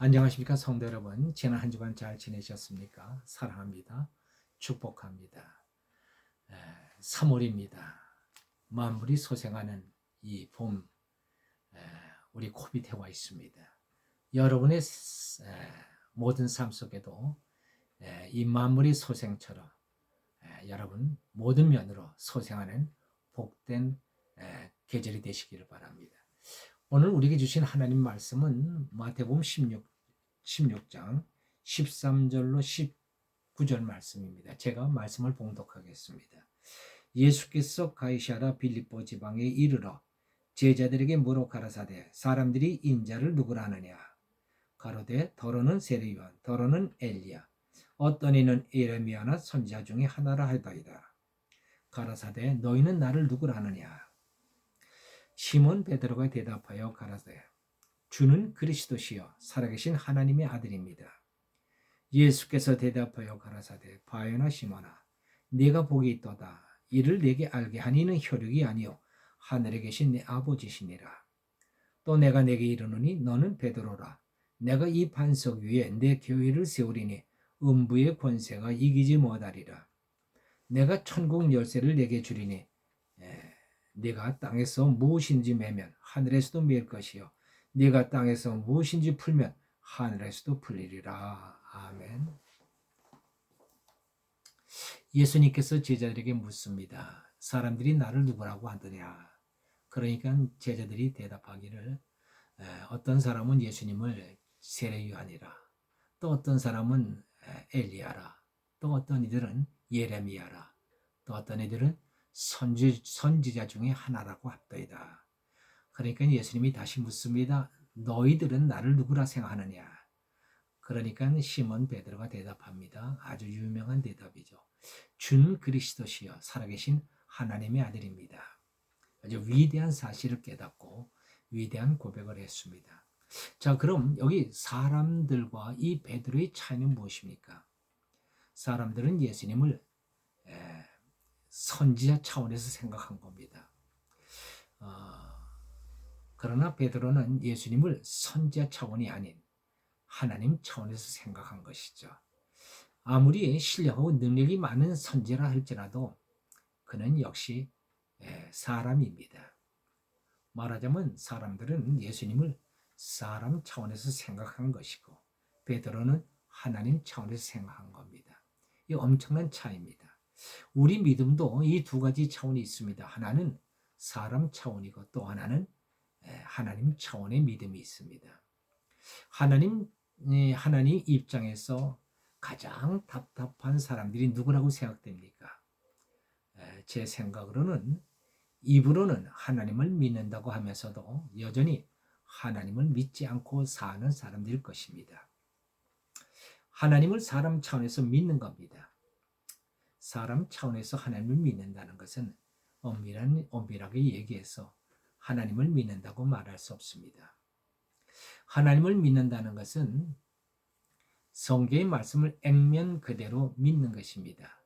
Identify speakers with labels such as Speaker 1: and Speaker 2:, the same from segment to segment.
Speaker 1: 안녕하십니까 성도 여러분. 지난 한 주간 잘 지내셨습니까? 사랑합니다. 축복합니다. 3월입니다. 만물이 소생하는 이 봄, 우리 코앞에 와 있습니다. 여러분의 모든 삶 속에도 이 만물이 소생처럼 여러분 모든 면으로 소생하는 복된 계절이 되시기를 바랍니다. 오늘 우리에게 주신 하나님 말씀은 마태복음 16장 13절로 19절 말씀입니다. 제가 말씀을 봉독하겠습니다. 예수께서 가이사랴 빌립보 지방에 이르러 제자들에게 물어 가라사대 사람들이 인자를 누구라 하느냐 가로되 더러는 세례요한 더러는 엘리야 어떤 이는 예레미야나 선지자 중에 하나라 하더이다. 가라사대 너희는 나를 누구라 하느냐 시몬 베드로가 대답하여 가라사대 주는 그리스도시요 살아계신 하나님의 아들입니다. 예수께서 대답하여 가라사대 바요나 시몬아 네가 복이 있도다. 이를 내게 알게 하니는 혈육이 아니요 하늘에 계신 내 아버지시니라. 또 내가 내게 이르노니 너는 베드로라. 내가 이 반석 위에 내 교회를 세우리니 음부의 권세가 이기지 못하리라. 내가 천국 열쇠를 내게 주리니 네가 땅에서 무엇인지 매면 하늘에서도 맬 것이요 네가 땅에서 무엇인지 풀면 하늘에서도 풀리리라. 아멘. 예수님께서 제자들에게 묻습니다. 사람들이 나를 누구라고 하더냐. 그러니까 제자들이 대답하기를 어떤 사람은 예수님을 세례 요한이라, 또 어떤 사람은 엘리야라, 또 어떤 이들은 예레미야라, 또 어떤 이들은 선지자 중에 하나라고 합더이다. 그러니까 예수님이 다시 묻습니다. 너희들은 나를 누구라 생각하느냐? 그러니까 시몬 베드로가 대답합니다. 아주 유명한 대답이죠. 준 그리스도시여 살아계신 하나님의 아들입니다. 아주 위대한 사실을 깨닫고 위대한 고백을 했습니다. 자, 그럼 여기 사람들과 이 베드로의 차이는 무엇입니까? 사람들은 예수님을 선지자 차원에서 생각한 겁니다. 그러나 베드로는 예수님을 선지자 차원이 아닌 하나님 차원에서 생각한 것이죠. 아무리 실력하고 능력이 많은 선지자라 할지라도 그는 역시 사람입니다. 말하자면 사람들은 예수님을 사람 차원에서 생각한 것이고 베드로는 하나님 차원에서 생각한 겁니다. 이 엄청난 차이입니다. 우리 믿음도 이 두 가지 차원이 있습니다. 하나는 사람 차원이고 또 하나는 하나님 차원의 믿음이 있습니다. 하나님 입장에서 가장 답답한 사람들이 누구라고 생각됩니까? 제 생각으로는 입으로는 하나님을 믿는다고 하면서도 여전히 하나님을 믿지 않고 사는 사람들일 것입니다. 하나님을 사람 차원에서 믿는 겁니다. 사람 차원에서 하나님을 믿는다는 것은 엄밀하게 얘기해서 하나님을 믿는다고 말할 수 없습니다. 하나님을 믿는다는 것은 성경의 말씀을 액면 그대로 믿는 것입니다.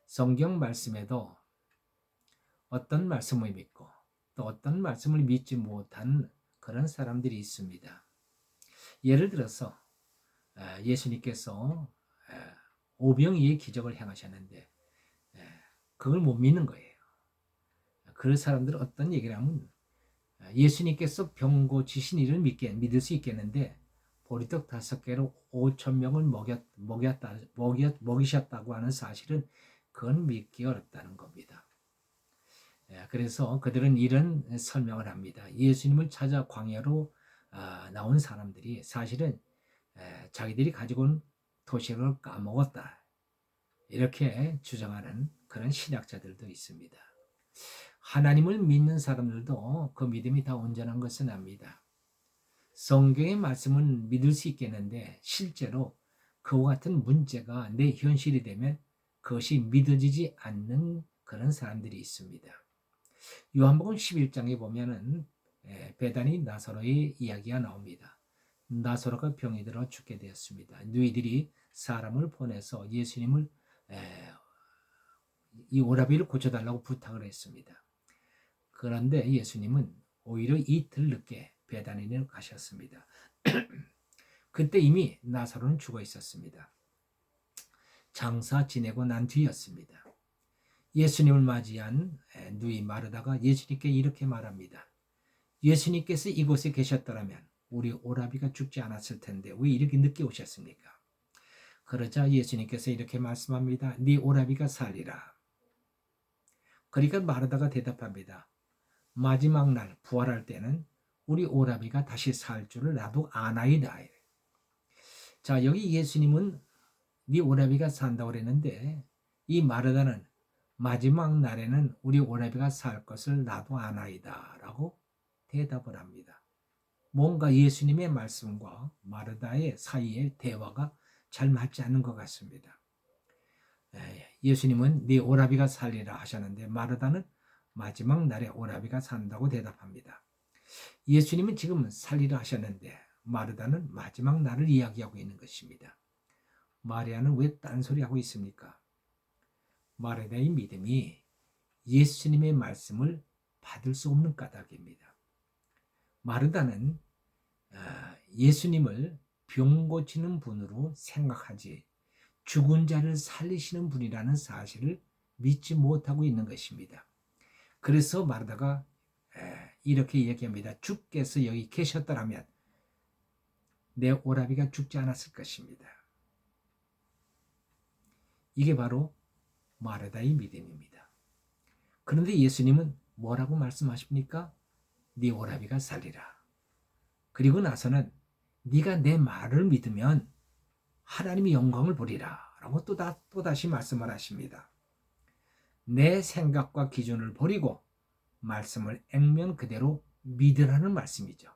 Speaker 1: 성경 말씀에도 어떤 말씀을 믿고 또 어떤 말씀을 믿지 못한 그런 사람들이 있습니다. 예를 들어서 예수님께서 오병이의 기적을 행하셨는데 그걸 못 믿는 거예요. 그 사람들은 어떤 얘기를 하면 예수님께서 병 고치신 일을 믿을 수 있겠는데 보리떡 5개로 5,000명을 먹이셨다고 하는 사실은 그건 믿기 어렵다는 겁니다. 그래서 그들은 이런 설명을 합니다. 예수님을 찾아 광야로 나온 사람들이 사실은 자기들이 가지고 온 도시락을 까먹었다. 이렇게 주장하는 그런 신학자들도 있습니다. 하나님을 믿는 사람들도 그 믿음이 다 온전한 것은 압니다. 성경의 말씀은 믿을 수 있겠는데 실제로 그와 같은 문제가 내 현실이 되면 그것이 믿어지지 않는 그런 사람들이 있습니다. 요한복음 11장에 보면은 베다니 나사로의 이야기가 나옵니다. 나사로가 병이 들어 죽게 되었습니다. 너희들이 사람을 보내서 예수님을 이 오라비를 고쳐달라고 부탁을 했습니다. 그런데 예수님은 오히려 이틀 늦게 베다니를 가셨습니다. 그때 이미 나사로는 죽어 있었습니다. 장사 지내고 난 뒤였습니다. 예수님을 맞이한 누이 마르다가 예수님께 이렇게 말합니다. 예수님께서 이곳에 계셨더라면 우리 오라비가 죽지 않았을 텐데 왜 이렇게 늦게 오셨습니까? 그러자 예수님께서 이렇게 말씀합니다. 네 오라비가 살리라. 그러니까 마르다가 대답합니다. 마지막 날 부활할 때는 우리 오라비가 다시 살 줄을 나도 아나이다. 자, 여기 예수님은 네 오라비가 산다고 그랬는데 이 마르다는 마지막 날에는 우리 오라비가 살 것을 나도 아나이다 라고 대답을 합니다. 뭔가 예수님의 말씀과 마르다의 사이의 대화가 잘 맞지 않는 것 같습니다. 예수님은 네 오라비가 살리라 하셨는데 마르다는 마지막 날에 오라비가 산다고 대답합니다. 예수님은 지금 살리라 하셨는데 마르다는 마지막 날을 이야기하고 있는 것입니다. 마리아는 왜 딴소리하고 있습니까? 마르다의 믿음이 예수님의 말씀을 받을 수 없는 까닭입니다. 마르다는 예수님을 병 고치는 분으로 생각하지 죽은 자를 살리시는 분이라는 사실을 믿지 못하고 있는 것입니다. 그래서 마르다가 이렇게 얘기합니다. 주께서 여기 계셨더라면 내 오라비가 죽지 않았을 것입니다. 이게 바로 마르다의 믿음입니다. 그런데 예수님은 뭐라고 말씀하십니까? 네 오라비가 살리라. 그리고 나서는 네가 내 말을 믿으면 하나님의 영광을 보리라 라고 또다시 말씀을 하십니다. 내 생각과 기준을 버리고 말씀을 액면 그대로 믿으라는 말씀이죠.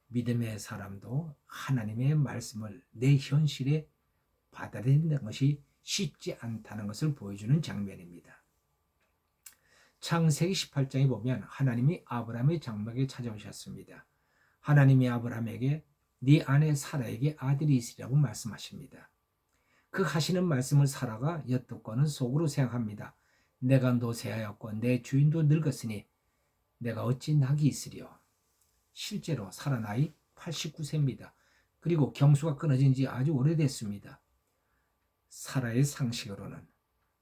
Speaker 1: 믿음의 사람도 하나님의 말씀을 내 현실에 받아들이는 것이 쉽지 않다는 것을 보여주는 장면입니다. 창세기 18장에 보면 하나님이 아브라함의 장막에 찾아오셨습니다. 하나님이 아브라함에게 네 아내 사라에게 아들이 있으리라고 말씀하십니다. 그 하시는 말씀을 사라가 엿듣고는 속으로 생각합니다. 내가 노쇠하였고 내 주인도 늙었으니 내가 어찌 낙이 있으리요. 실제로 사라 나이 89세입니다. 그리고 경수가 끊어진 지 아주 오래됐습니다. 사라의 상식으로는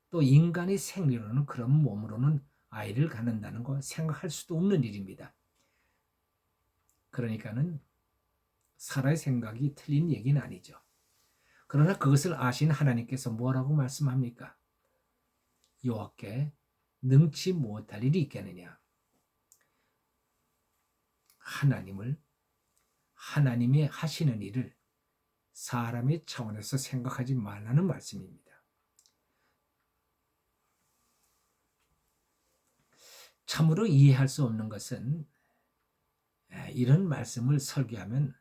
Speaker 1: 또 인간의 생리로는 그런 몸으로는 아이를 갖는다는 거 생각할 수도 없는 일입니다. 그러니까는 사라의 생각이 틀린 얘기는 아니죠. 그러나 그것을 아신 하나님께서 뭐라고 말씀합니까? 여호와께 능치 못할 일이 있겠느냐. 하나님이 하시는 일을 사람의 차원에서 생각하지 말라는 말씀입니다. 참으로 이해할 수 없는 것은 이런 말씀을 설교하면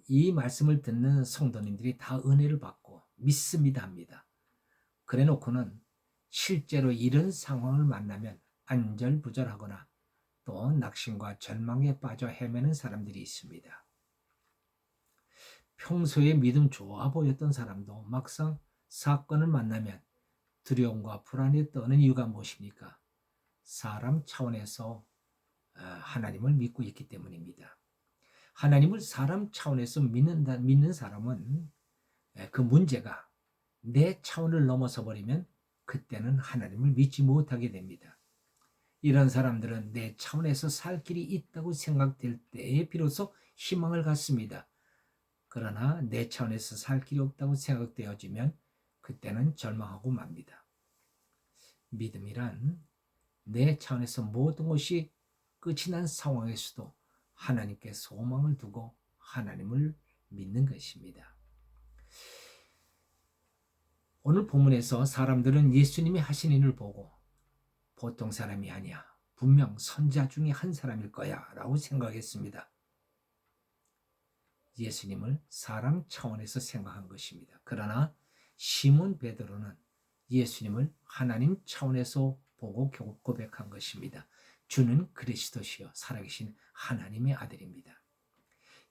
Speaker 1: 이 말씀을 듣는 성도님들이 다 은혜를 받고 믿습니다 합니다. 그래 놓고는 실제로 이런 상황을 만나면 안절부절하거나 또 낙심과 절망에 빠져 헤매는 사람들이 있습니다. 평소에 믿음 좋아 보였던 사람도 막상 사건을 만나면 두려움과 불안에 떠는 이유가 무엇입니까? 사람 차원에서 하나님을 믿고 있기 때문입니다. 하나님을 사람 차원에서 믿는 사람은 그 문제가 내 차원을 넘어서 버리면 그때는 하나님을 믿지 못하게 됩니다. 이런 사람들은 내 차원에서 살 길이 있다고 생각될 때에 비로소 희망을 갖습니다. 그러나 내 차원에서 살 길이 없다고 생각되어지면 그때는 절망하고 맙니다. 믿음이란 내 차원에서 모든 것이 끝이 난 상황에서도 하나님께 소망을 두고 하나님을 믿는 것입니다. 오늘 본문에서 사람들은 예수님이 하신 일을 보고 보통 사람이 아니야, 분명 선자 중에 한 사람일 거야 라고 생각했습니다. 예수님을 사람 차원에서 생각한 것입니다. 그러나 시몬 베드로는 예수님을 하나님 차원에서 보고 고백한 것입니다. 주는 그리스도시요 살아계신 하나님의 아들입니다.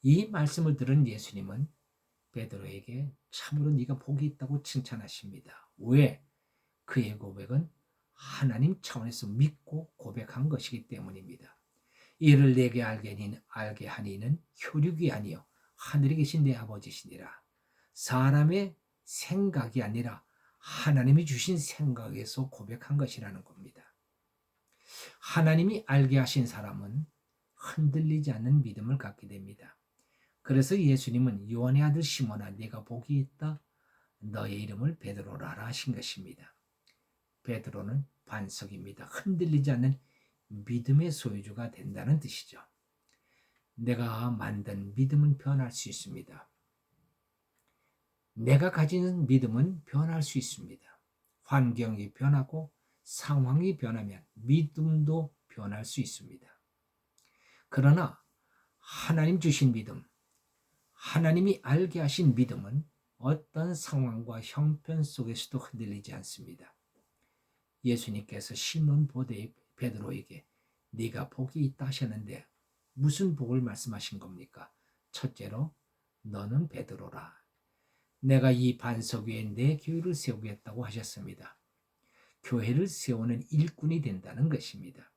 Speaker 1: 이 말씀을 들은 예수님은 베드로에게 참으로 네가 복이 있다고 칭찬하십니다. 왜? 그의 고백은 하나님 차원에서 믿고 고백한 것이기 때문입니다. 이를 내게 알게 한 이는 혈육이 아니요 하늘에 계신 내 아버지시니라. 사람의 생각이 아니라 하나님이 주신 생각에서 고백한 것이라는 겁니다. 하나님이 알게 하신 사람은 흔들리지 않는 믿음을 갖게 됩니다. 그래서 예수님은 요한의 아들 시몬아 네가 복이 있다. 너의 이름을 베드로라 하신 것입니다. 베드로는 반석입니다. 흔들리지 않는 믿음의 소유주가 된다는 뜻이죠. 내가 만든 믿음은 변할 수 있습니다. 내가 가지는 믿음은 변할 수 있습니다. 환경이 변하고 상황이 변하면 믿음도 변할 수 있습니다. 그러나 하나님 주신 믿음, 하나님이 알게 하신 믿음은 어떤 상황과 형편 속에서도 흔들리지 않습니다. 예수님께서 시몬 베드로에게 네가 복이 있다 하셨는데 무슨 복을 말씀하신 겁니까? 첫째로 너는 베드로라. 내가 이 반석 위에 내 교회를 세우겠다고 하셨습니다. 교회를 세우는 일꾼이 된다는 것입니다.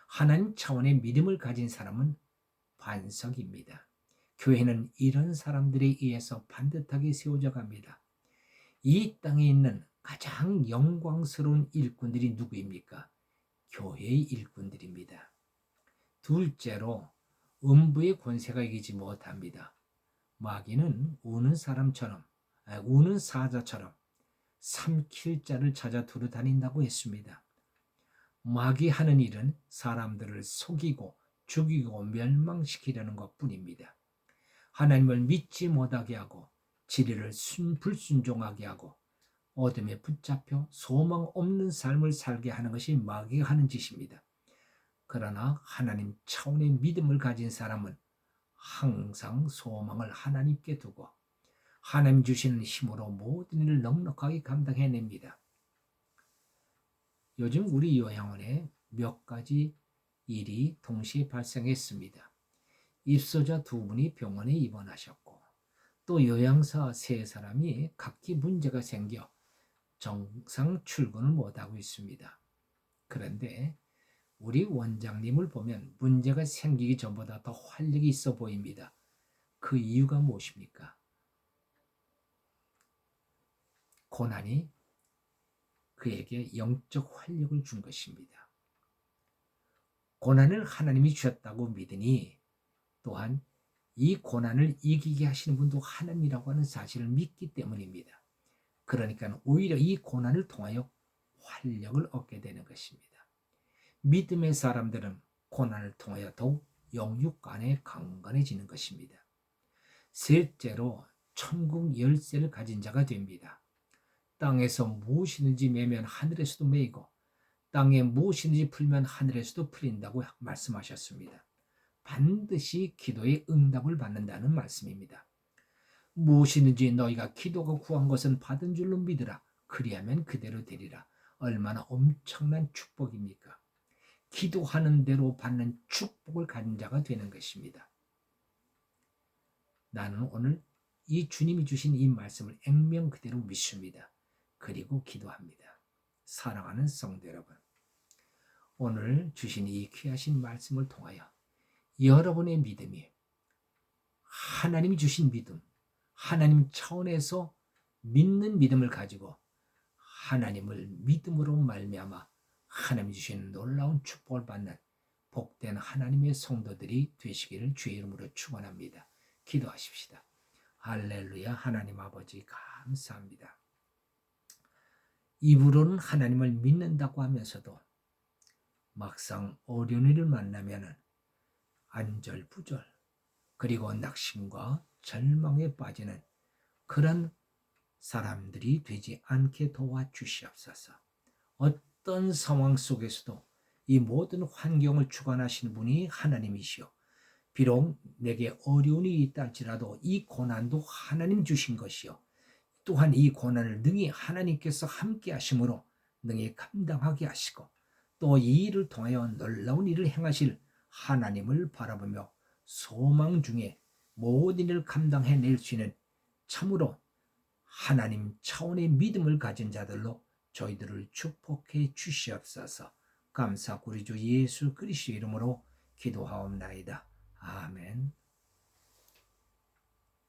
Speaker 1: 하나님 차원의 믿음을 가진 사람은 반석입니다. 교회는 이런 사람들에 의해서 반듯하게 세워져 갑니다. 이 땅에 있는 가장 영광스러운 일꾼들이 누구입니까? 교회의 일꾼들입니다. 둘째로 음부의 권세가 이기지 못합니다. 마귀는 우는 사자처럼 삼킬 자를 찾아 두루다닌다고 했습니다. 마귀 하는 일은 사람들을 속이고 죽이고 멸망시키려는 것뿐입니다. 하나님을 믿지 못하게 하고 진리를 불순종하게 하고 어둠에 붙잡혀 소망 없는 삶을 살게 하는 것이 마귀가 하는 짓입니다. 그러나 하나님 차원의 믿음을 가진 사람은 항상 소망을 하나님께 두고 하나님 주시는 힘으로 모든 일을 넉넉하게 감당해냅니다. 요즘 우리 요양원에 몇 가지 일이 동시에 발생했습니다. 입소자 2분이 병원에 입원하셨고 또 요양사 3사람이 각기 문제가 생겨 정상 출근을 못하고 있습니다. 그런데 우리 원장님을 보면 문제가 생기기 전보다 더 활력이 있어 보입니다. 그 이유가 무엇입니까? 고난이 그에게 영적 활력을 준 것입니다. 고난을 하나님이 주셨다고 믿으니 또한 이 고난을 이기게 하시는 분도 하나님이라고 하는 사실을 믿기 때문입니다. 그러니까 오히려 이 고난을 통하여 활력을 얻게 되는 것입니다. 믿음의 사람들은 고난을 통하여 더욱 영육간에 강건해지는 것입니다. 셋째로 천국 열쇠를 가진 자가 됩니다. 땅에서 무엇이든지 매면 하늘에서도 매이고 땅에 무엇이든지 풀면 하늘에서도 풀린다고 말씀하셨습니다. 반드시 기도의 응답을 받는다는 말씀입니다. 무엇이든지 너희가 기도가 구한 것은 받은 줄로 믿으라. 그리하면 그대로 되리라. 얼마나 엄청난 축복입니까? 기도하는 대로 받는 축복을 가진 자가 되는 것입니다. 나는 오늘 이 주님이 주신 이 말씀을 액면 그대로 믿습니다. 그리고 기도합니다. 사랑하는 성도 여러분, 오늘 주신 이 귀하신 말씀을 통하여 여러분의 믿음이 하나님이 주신 믿음, 하나님 차원에서 믿는 믿음을 가지고 하나님을 믿음으로 말미암아 하나님이 주신 놀라운 축복을 받는 복된 하나님의 성도들이 되시기를 주의 이름으로 축원합니다. 기도하십시다. 할렐루야. 하나님 아버지 감사합니다. 입으로는 하나님을 믿는다고 하면서도 막상 어려운 일을 만나면 안절부절 그리고 낙심과 절망에 빠지는 그런 사람들이 되지 않게 도와주시옵소서. 어떤 상황 속에서도 이 모든 환경을 주관하시는 분이 하나님이시오. 비록 내게 어려운 일이 있다 할지라도 이 고난도 하나님 주신 것이요. 또한 이 고난을 능히 하나님께서 함께 하심으로 능히 감당하게 하시고 또 이 일을 통하여 놀라운 일을 행하실 하나님을 바라보며 소망 중에 모든 일을 감당해낼 수 있는 참으로 하나님 차원의 믿음을 가진 자들로 저희들을 축복해 주시옵소서. 감사하고 우리 주 예수 그리스도 이름으로 기도하옵나이다. 아멘.